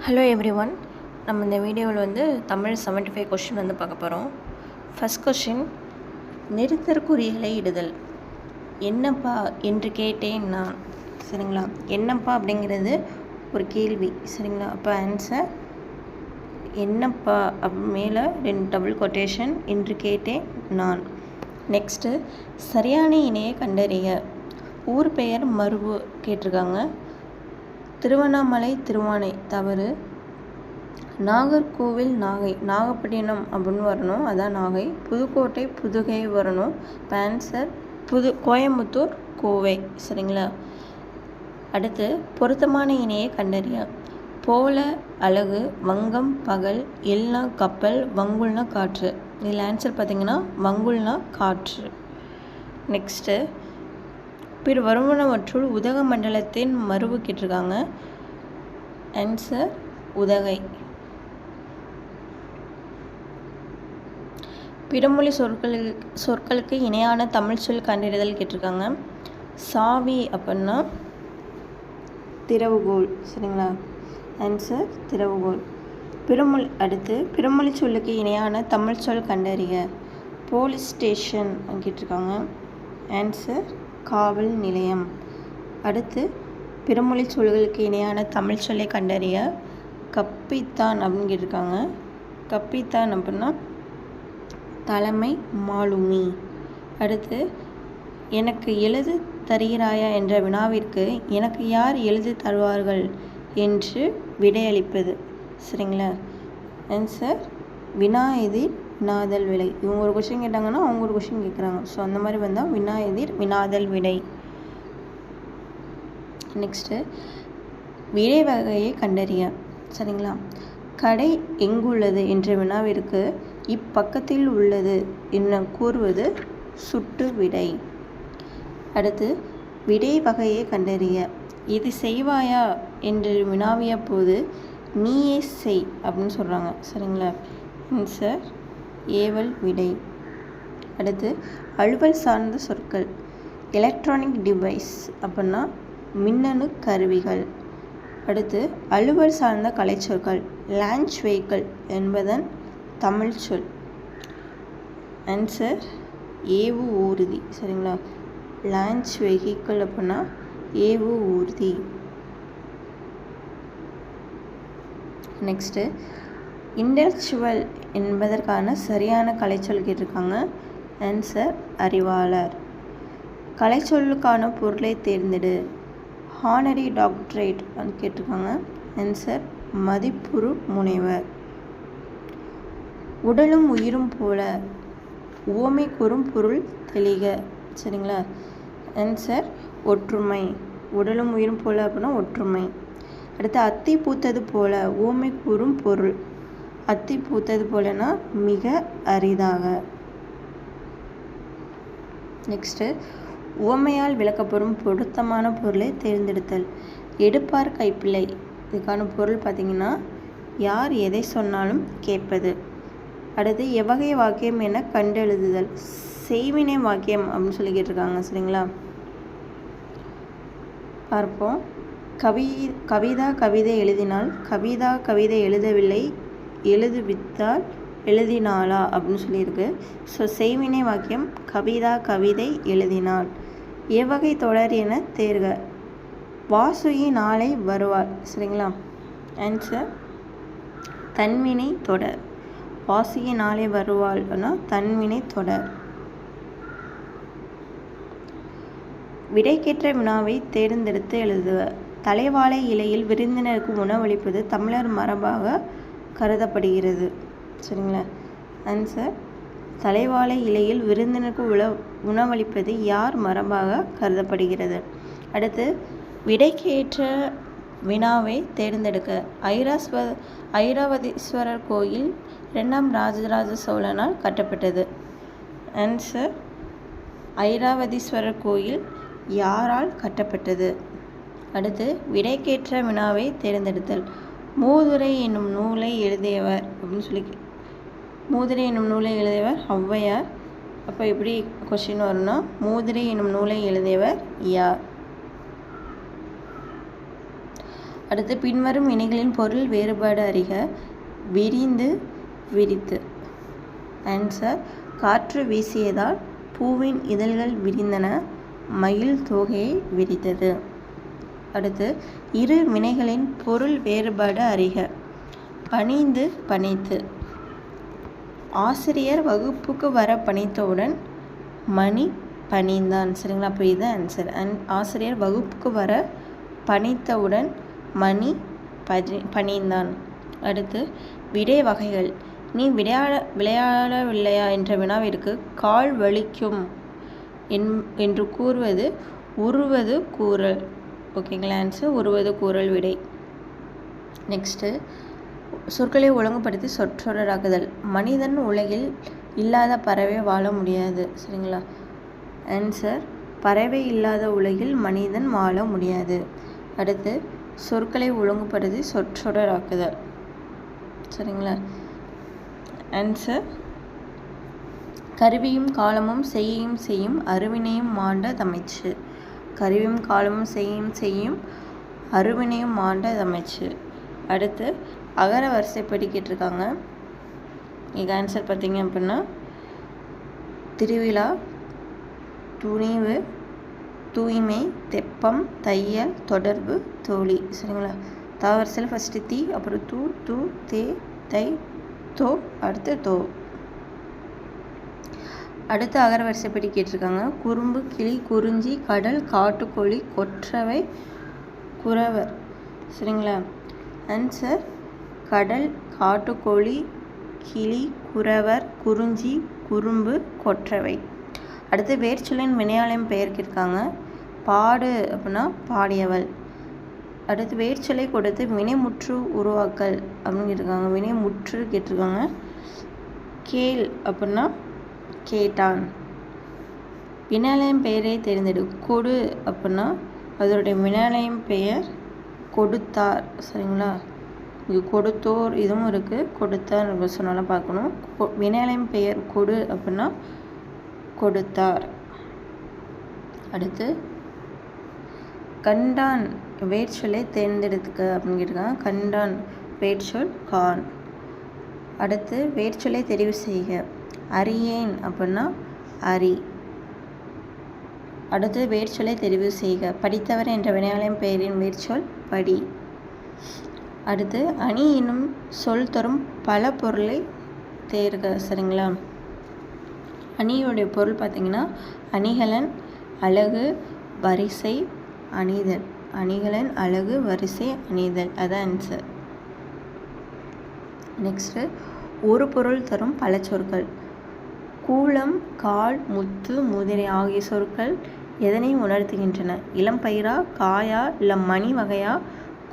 Hello everyone. நம்ம இந்த வீடியோவில் தமிழ் 75 கொஷின் பார்க்க போகிறோம். ஃபஸ்ட் கொஷின், நிறுத்தற்குறிகளை இடுதல். என்னப்பா என்று கேட்டேன் நான். சரிங்களா? என்னப்பா அப்படிங்கிறது ஒரு கேள்வி. சரிங்களா? அப்போ ஆன்சர் என்னப்பா மேலே 2 டபுள் கொட்டேஷன், என்று கேட்டேன் நான். நெக்ஸ்ட்டு, சரியான இணையை கண்டறிய. ஊர் பெயர் மருவு கேட்டிருக்காங்க. திருவண்ணாமலை திருவானை தவறு. நாகர்கோவில் நாகை, நாகப்பட்டினம் அப்படின்னு வரணும், அதான் நாகை. புதுக்கோட்டை புதுகை வரணும். இப்போ ஆன்சர் கோயம்புத்தூர் கோவை. சரிங்களா? அடுத்து, பொருத்தமான இணையை கண்டறிய. போல அழகு, வங்கம் பகல், எல்னா கப்பல், வங்குல்னா காற்று. இதில் ஆன்சர் பார்த்திங்கன்னா வங்குல்னா காற்று. நெக்ஸ்ட்டு, பிற வருவனவற்றுள் உதகமண்டலத்தின் மருவு கேட்டிருக்காங்க. ஆன்சர் உதகை. பிறமொழி சொற்களுக்கு இணையான தமிழ் சொல் கண்டறிதல் கேட்டிருக்காங்க. சாவி அப்படின்னா திறவுகோல். சரிங்களா? ஆன்சர் திறவுகோல். அடுத்து, பிறமொழி சொல்லுக்கு இணையான தமிழ் சொல் கண்டறிய. போலீஸ் ஸ்டேஷன் கேட்டிருக்காங்க. ஆன்சர் காவல் நிலையம். அடுத்து, பிறமொழி சொல்களுக்கு இணையான தமிழ் சொல்லை கண்டறிய. கப்பித்தான் அப்படின்னு கேட்டிருக்காங்க. கப்பித்தான் அப்படின்னா தலைமை மாலுமி. அடுத்து, எனக்கு எழுது தருகிறாயா என்ற வினாவிற்கு எனக்கு யார் எழுதி தருவார்கள் என்று விடையளிப்பது. சரிங்களா? ஆன்சர் வினா எதிர் வினாதல் விடை. இவங்க ஒரு கொஷின் கேட்டாங்கன்னா அவங்க ஒரு கொஷின் கேட்குறாங்க. ஸோ அந்த மாதிரி வந்தால் வினா எதிர் வினாதல் விடை. நெக்ஸ்ட்டு, விடை வகையை கண்டறிய. சரிங்களா? கடை எங்குள்ளது என்ற வினாவிற்கு இப்பக்கத்தில் உள்ளது என்ன கூறுவது சுட்டு விடை. அடுத்து, விடை வகையை கண்டறிய. இது செய்வாயா என்று வினாவிய போது நீயே செய் அப்படின்னு சொல்கிறாங்க. சரிங்களா? ஆன்சர் ஏவல் விடை. அடுத்து, அலுவல் சார்ந்த சொற்கள். எலக்ட்ரானிக் டிவைஸ் அப்படின்னா மின்னணு கருவிகள். அடுத்து, அலுவல் சார்ந்த கலைச்சொற்கள். லான்ச் வெஹிக்கிள் என்பதன் தமிழ் சொல். ஆன்சர் ஏவு ஊர்தி. சரிங்களா? லான்ச் வெஹிக்கிள் அப்படின்னா ஏவு ஊர்தி. நெக்ஸ்ட்டு, இன்டெலெக்சுவல் என்பதற்கான சரியான கலைச்சொல் கேட்டிருக்காங்க. ஆன்சர் அறிவாளர். கலைச்சொல்லுக்கான பொருளை தேர்ந்தெடு. ஹானரி டாக்டரேட் கேட்டிருக்காங்க. ஆன்சர் மதிப்புறு முனைவர். உடலும் உயிரும் போல உவமை கூறும் பொருள் தெளிக. சரிங்களா? ஆன்சர் ஒற்றுமை. உடலும் உயிரும் போல அப்படின்னா ஒற்றுமை. அடுத்து, அத்தி பூத்தது போல உவமை கூறும் பொருள். அத்தி பூத்தது போலனா மிக அரிதாக. நெக்ஸ்ட்டு, உவமையால் விளக்கப்படும் பொருத்தமான பொருளை தேர்ந்தெடுத்தல். எடுப்பார் கைப்பிள்ளை. இதுக்கான பொருள் பார்த்திங்கன்னா யார் எதை சொன்னாலும் கேட்பது. அடுத்து, எவ்வகை வாக்கியம் என கண்டெழுதுதல். செய்வினை வாக்கியம் அப்படின்னு சொல்லி கேட்டிருக்காங்க. சரிங்களா? பார்ப்போம். கவிதா கவிதை எழுதினால் கவிதா கவிதை எழுதவில்லை, எழுதுவித்தால் எழுதினாளா அப்படின்னு சொல்லியிருக்கு. ஸோ செய்வினை வாக்கியம் கவிதா கவிதை எழுதினாள். எவ்வகை தொடர் என தேர்க. வாசுகி நாளை வருவாள். சரிங்களா? ஆன்சர் தன்வினை தொடர். வாசுகி நாளை வருவாள்னா தன்வினை தொடர். விடைக்கேற்ற வினாவை தேர்ந்தெடுத்து எழுதுவ. தலைவாழை இலையில் விருந்தினருக்கு உணவளிப்பது தமிழர் மரபாக கருதப்படுகிறது. சரிங்களா? ஆன்சர் தலைவாழை இலையில் விருந்தினருக்கு உணவளிப்பது யார் மரபாக கருதப்படுகிறது. அடுத்து, விடைக்கேற்ற வினாவை தேர்ந்தெடுக்க. ஐராவதீஸ்வரர் கோயில் 2ஆம் ராஜராஜ சோழனால் கட்டப்பட்டது. ஆன்சர் ஐராவதீஸ்வரர் கோயில் யாரால் கட்டப்பட்டது. அடுத்து, விடைக்கேற்ற வினாவை தேர்ந்தெடுத்தல். மூதுரை என்னும் நூலை எழுதியவர் அப்படின்னு சொல்லி. மூதுரை என்னும் நூலை எழுதியவர் ஔவையார். அப்போ எப்படி கொஸ்டின் வரும்னா மூதுரை என்னும் நூலை எழுதியவர் யார். அடுத்து பின்வரும் வினைகளின் பொருள் வேறுபாடு அறிக. விரிந்து, விரித்து. ஆன்சர் காற்று வீசியதால் பூவின் இதழ்கள் விரிந்தன, மயில் தோகையை விரித்தது. அடுத்து இரு வினைகளின் பொருள் வேறுபாடு அறிக. பணிந்து, பணித்து. ஆசிரியர் வகுப்புக்கு வர பணித்தவுடன் மணி பணிந்தான். சரிங்களா? அப்போ இது ஆன்சர். ஆசிரியர் வகுப்புக்கு வர பணித்தவுடன் மணி பணிந்தான். அடுத்து விடை வகைகள். நீ விளையாடவில்லையா என்ற வினாவிற்கு கால் வலிக்கும் என்று கூறுவது உருவது கூறல். ஓகேங்களா? ஆன்சர் உருவது கூறல் விடை. நெக்ஸ்ட்டு சொற்களை ஒழுங்குபடுத்தி சொற்றொடராக்குதல். மனிதன் உலகில் இல்லாத பறவை வாழ முடியாது. சரிங்களா? ஆன்சர் பறவை இல்லாத உலகில் மனிதன் வாழ முடியாது. அடுத்து சொற்களை ஒழுங்குபடுத்தி சொற்றொடராக்குதல். சரிங்களா? ஆன்சர் கருவியும் காலமும் செய்யும் செய்யும் அருவினையும் மாண்ட தமிழ்ச்சு. கருவியும் காலமும் செய்யும் அருவினையும் மாண்ட தமிழ்ச்சு. அடுத்து அகர வரிசைப்படி கேட்டிருக்காங்க. இங்கே ஆன்சர் பார்த்தீங்க அப்படின்னா திருவிழா, துணிவு, தூய்மை, தெப்பம், தையல், தொடர்பு, தோழி. சரிங்களா? தாவரிசையில் ஃபஸ்ட்டு தீ, அப்புறம் தூ, தே, தை, தோ, அடுத்து தோ. அடுத்து அகர வரிசைப்படி கேட்டிருக்காங்க. குறும்பு, கிளி, குறிஞ்சி, கடல், காட்டுக்கோழி, கொற்றவை, குறவர். சரிங்களா? ஆன்சர் கடல், காட்டுக்கோழி, கிளி, குறவர், குறிஞ்சி, குறும்பு, கொற்றவை. அடுத்து வேர்ச்சொல்லின் வினையாளம் பெயர் கேட்டிருக்காங்க. பாடு அப்படின்னா பாடியவள். அடுத்து வேர்ச்சொல்லை கொடுத்து வினைமுற்று உருவாக்கல் அப்படின்னு கேட்டிருக்காங்க. வினைமுற்று கேட்டிருக்காங்க. கேள் அப்படின்னா கேட்டான். வினையாளம் பெயரை தேர்ந்தெடு. கொடு அப்படின்னா அதனுடைய வினையாளம் பெயர் கொடுத்தார். சரிங்களா? இங்கே கொடுத்தோர் இதுவும் இருக்குது, கொடுத்தார் சொன்னாலும் பார்க்கணும். வினையாளம் பெயர் கொடு அப்படின்னா கொடுத்தார். அடுத்து கண்டான் வேர்ச்சொல்லை தேர்ந்தெடுத்துக்க அப்படின்னு கேட்டிருக்காங்க. கண்டான் வேர்ச்சொல் கான். அடுத்து வேர்ச்சொல்லை தெரிவு செய்க. அறியேன் அப்படின்னா அறி. அடுத்து வேர்ச்சொல்லை தெரிவு செய்க. படித்தவர் என்ற வினையாளம் பெயரின் வேர்ச்சொல் படி. அடுத்து அணி என்னும் சொல் தரும் பல பொருளை தேர்க. சரிங்களா? அணியோடைய பொருள் பார்த்திங்கன்னா அணிகலன், அழகு, வரிசை, அணிதல். அணிகலன், அழகு, வரிசை, அணிதல். அதான் ஆன்சர். நெக்ஸ்ட்டு ஒரு பொருள் தரும் பல சொற்கள். கூலம், கால், முத்து, முதிரை ஆகிய சொற்கள் எதனை உணர்த்துகின்றன? இளம் பயிரா, காயா, இல்லை மணி வகையா,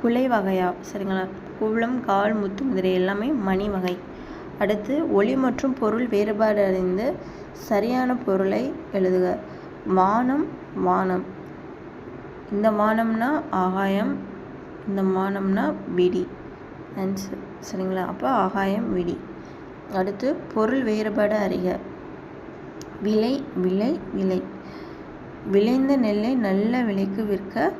குலை வகையா? சரிங்களா? கூலம், கால், முத்து, முதிரை எல்லாமே மணி வகை. அடுத்து ஒளி மற்றும் பொருள் வேறுபாடு அறிந்து சரியான பொருளை எழுதுக. வானம், வானம். இந்த வானம்னா ஆகாயம், இந்த வானம்னா விடி. ஆன்சர். சரிங்களா? அப்போ ஆகாயம், விடி. அடுத்து பொருள் வேறுபாடு அறிக. விலை, விலை, விலை. விளைந்த நெல்லை நல்ல விலைக்கு விற்க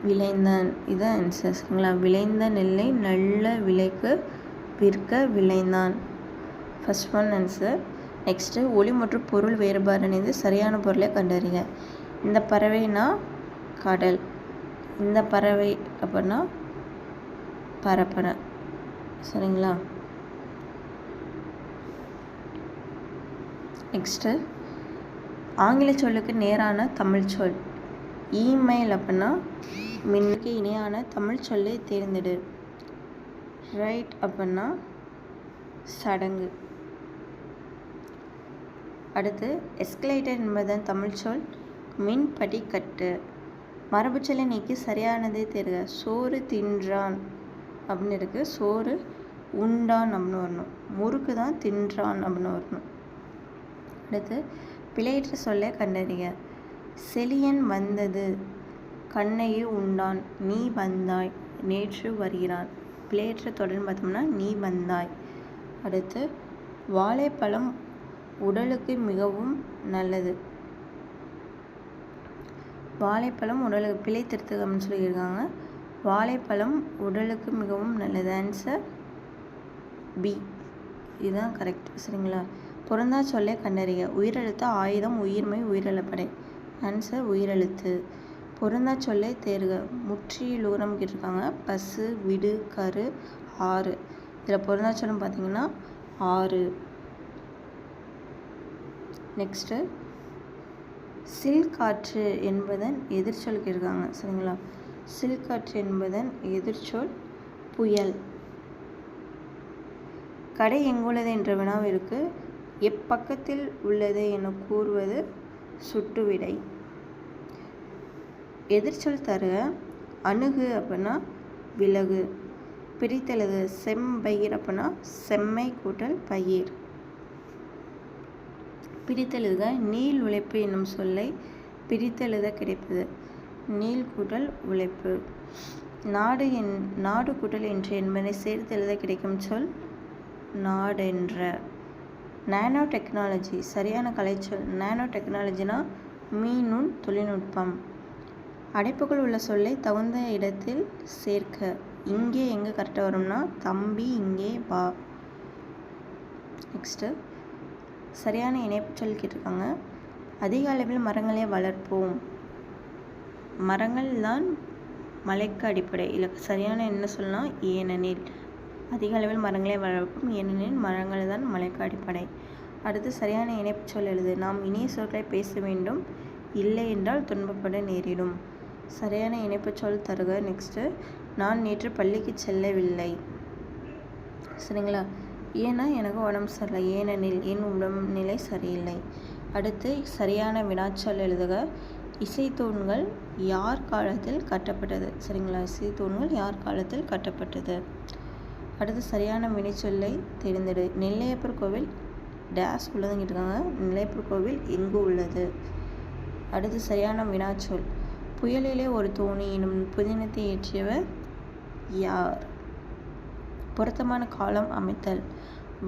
விளைந்தான். இதுதான் ஆன்சர். சரிங்களா? விளைந்த நெல்லை நல்ல விலைக்கு விற்க விளைந்தான். First one answer. நெக்ஸ்ட்டு ஒளி மற்றும் பொருள் வேறுபாடு அணிந்து சரியான பொருளை கண்டறிக. இந்த பறவைனா கடல், இந்த பறவை அப்படின்னா பரப்பன. சரிங்களா? நெக்ஸ்ட்டு ஆங்கில சொல்லுக்கு நேரான தமிழ் சொல். இமெயில் அப்படின்னா மின்னுக்கு இணையான தமிழ் சொல்லை தேர்ந்தெடு. ரைட் அப்படின்னா சடங்கு. அடுத்து எஸ்கலேட்டர் என்பதன் தமிழ் சொல் மின் படிக்கட்டு. மரபுச்சொல்லை நீக்கி சரியானதை தேர்க. சோறு தின்றான் அப்படின்னு இருக்குது, சோறு உண்டான் அப்படின்னு வரணும். முறுக்கு தான் தின்றான் அப்படின்னு வரணும். அடுத்து பிழையற்ற சொல்லை கண்டறிக. செலியன் வந்தது, கண்ணையை உண்டான், நீ வந்தாய், நேற்று வருகிறான். பிழையற்ற தொடர்னு பார்த்தோம்னா நீ வந்தாய். அடுத்து வாழைப்பழம் உடலுக்கு மிகவும் நல்லது. வாழைப்பழம் உடலுக்கு பிழை திருத்தகம்னு சொல்லியிருக்காங்க. வாழைப்பழம் உடலுக்கு மிகவும் நல்லது. Answer B. இதுதான் கரெக்ட். சரிங்களா? பொருந்தா சொல்லை கண்டறிக. உயிரெழுத்து ஆயுதம், உயிர்மை, உயிரிழப்படை. ஆன்சர் உயிரெழுத்து. பொருந்தா சொல்லை தேர்க. முற்றிலூரம் கேட்டிருக்காங்க. பசு, விடு, கரு, ஆறு. இதில் பொருந்தா சொல்லும் பார்த்தீங்கன்னா ஆறு. நெக்ஸ்ட்டு சில்காற்று என்பதன் எதிர்ச்சொல் கேட்டிருக்காங்க. சரிங்களா? சில்காற்று என்பதன் எதிர்ச்சொல் புயல். கடை எங்குள்ளது என்ற வினாவிற்கு எப்பக்கத்தில் உள்ளது என கூறுவது சுட்டுவிடை. எதிர்ச்சொல் தருக. அணுகு அப்படின்னா விலகு. பிரித்தெழுது. செம்பயிர் அப்படின்னா செம்மை கூட்டல் பயிர். பிரித்தெழுதுக. நீள் உழைப்பு என்னும் சொல்லை பிரித்தெழுத கிடைப்பது நீள் கூட்டல் உழைப்பு. நாடு கூட்டல் என்று என்பதை சேர்த்தெழுத கிடைக்கும் சொல் நாடென்ற. நானோ டெக்னாலஜி சரியான கலைச்சொல். நானோ டெக்னாலஜினா மீநுண் தொழில்நுட்பம். அடைப்புகள் உள்ள சொல்லை தகுந்த இடத்தில் சேர்க்க. இங்கே எங்கே கரெக்டாக வரும்னா தம்பி இங்கே வா. நெக்ஸ்ட்டு சரியான இணைப்பு சொல் கேட்டிருக்காங்க. அதிக அளவில் மரங்களை வளர்ப்போம். மரங்கள் தான் மலைக்கு அடிப்படை. இல்லை சரியான என்ன சொல்லலாம் ஏனெனில். அதிக அளவில் மரங்களை வளர்ப்போம் ஏனெனில் மரங்கள் தான் மலைக்கு அடிப்படை. அடுத்து சரியான இணைப்பு சொல் எழுது. நாம் இனிய சொற்களை பேச வேண்டும், இல்லை என்றால் துன்பப்பட நேரிடும். சரியான இணைப்பு சொல் தருக. நெக்ஸ்ட்டு நான் நேற்று பள்ளிக்கு செல்லவில்லை. சரிங்களா? ஏன்னா எனக்கு உடம்பு சரியில்லை. ஏனெனில் என் உடல்நிலை சரியில்லை. அடுத்து சரியான வினாச்சொல் எழுதுக. இசைத்தூண்கள் யார் காலத்தில் கட்டப்பட்டது? சரிங்களா? இசைத்தூண்கள் யார் காலத்தில் கட்டப்பட்டது? அடுத்து சரியான வினைச்சொல்லை தெரிந்தெடு. நெல்லையப்பர் கோவில் டேஸ் உள்ளதுன்னு கேட்டிருக்காங்க. நெல்லையப்பர் கோவில் எங்கு உள்ளது? அடுத்து சரியான வினாச்சொல். புயலிலே ஒரு தோணி எனும் புதினத்தை இயற்றியவர் யார்? பொருத்தமான காலம் அமைத்தல்.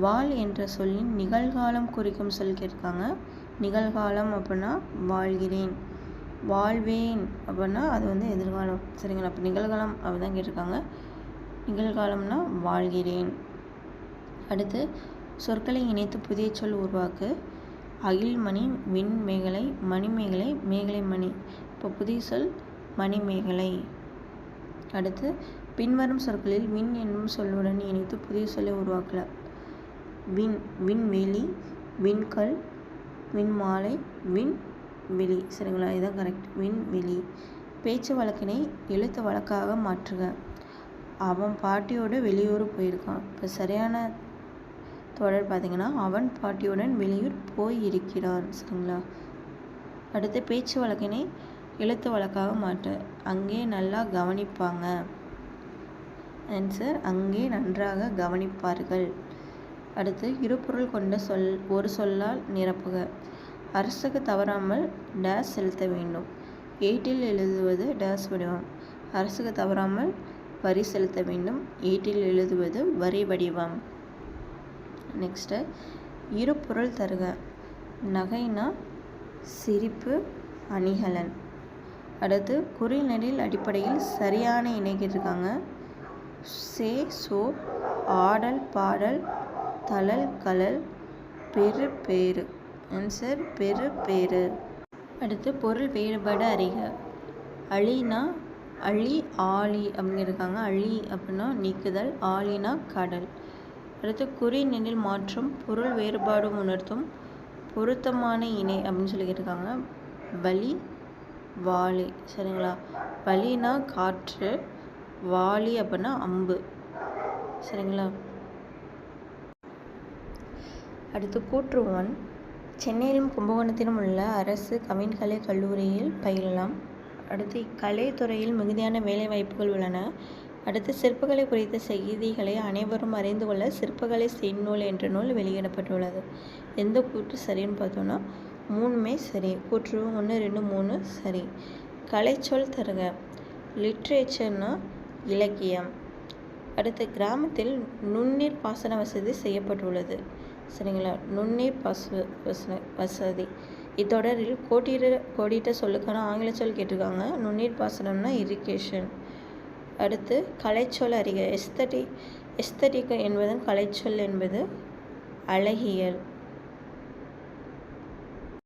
வாழ் என்ற சொல்லின் நிகழ்காலம் குறிக்கும் சொல் கேட்டிருக்காங்க. நிகழ்காலம் அப்படின்னா வாழ்கிறேன். வாழ்வேன் அப்படின்னா அது எதிர்காலம். சரிங்களா? அப்போ நிகழ்காலம் அப்படிதான் கேட்டிருக்காங்க. நிகழ்காலம்னா வாழ்கிறேன். அடுத்து சொற்களை இணைத்து புதிய சொல் உருவாக்கு. அகில்மணி, விண்மேகலை, மணிமேகலை, மேகலை மணி. இப்போ புதிய சொல் மணிமேகலை. அடுத்து பின்வரும் சொற்களில் விண் என்னும் சொல்லுடன் இணைத்து புதிய சொல்லை உருவாக்கல. விண்வெளி, விண்கல், விண்மாலை, விண்வெளி. சரிங்களா? இதுதான் கரெக்ட். விண்வெளி. பேச்சு வழக்கினை எழுத்து வழக்காக மாற்றுக. அவன் பாட்டியோடு வெளியூர் போயிருக்கான். இப்போ சரியான தொடர் பார்த்திங்கன்னா அவன் பாட்டியுடன் வெளியூர் போய் இருக்கிறான். சரிங்களா? அடுத்து பேச்சு வழக்கினை எழுத்து வழக்காக மாற்று. அங்கே நல்லா கவனிப்பாங்க. ஆன்சர் அங்கே நன்றாக கவனிப்பார்கள். அடுத்து இருபொருள் கொண்ட ஒரு சொல்லால் நிரப்புக. அரசுக்கு தவறாமல் டேஸ் செலுத்த வேண்டும். ஏட்டில் எழுதுவது டேஸ் வடிவம். அரசுக்கு தவறாமல் வரி செலுத்த வேண்டும். ஏட்டில் எழுதுவது வரி வடிவம். நெக்ஸ்ட்டு இருபொருள் தருக. நகைனா சிரிப்பு, அணிகலன். அடுத்து குறிநெடில் அடிப்படையில் சரியான இணை கேட்டிருக்காங்க. சே, சோ, ஆடல், பாடல், தழல், கலல், பெரு, பேரு. ஆன்சர் பெரு, பேரு. அடுத்து பொருள் வேறுபாடு அறிக. அழினா அழி, ஆழி அப்படின்னு இருக்காங்க. அழி அப்படின்னா நீக்குதல், ஆழினா கடல். அடுத்து குறி நெடில் மாற்றும் பொருள் வேறுபாடு உணர்த்தும் பொருத்தமான இணை அப்படின்னு சொல்லியிருக்காங்க. வலி, வாளி. சரிங்களா? வலினா காற்று, வாளி அப்படின்னா அம்பு. சரிங்களா? அடுத்து கூற்று 1. சென்னையிலும் கும்பகோணத்திலும் உள்ள அரசு கவின்கலை கல்லூரியில் பயிலலாம். அடுத்து கலைத்துறையில் மிகுதியான வேலைவாய்ப்புகள் உள்ளன. அடுத்து சிற்பக்கலை குறித்த செய்திகளை அனைவரும் அறிந்து கொள்ள சிற்பக்கலை செய்நூல் என்ற நூல் வெளியிடப்பட்டுள்ளது. எந்த கூற்று சரின்னு பார்த்தோன்னா 3மே சரி. கூற்று 1, 2, 3 சரி. கலைச்சொல் தருக. லிட்ரேச்சர்னா இலக்கியம். அடுத்து கிராமத்தில் நுண்ணீர் பாசன வசதி செய்யப்பட்டுள்ளது. சரிங்களா? நுண்ணீர் வசதி. இத்தொடரில் கோடிட்ட சொல்லுக்கான ஆங்கில சொல் கேட்டிருக்காங்க. நுண்ணீர் பாசனம்னா இரிகேஷன். அடுத்து கலைச்சொல் அறிக. எஸ்தட்டிக் என்பதன் கலைச்சொல் என்பது அழகியல்.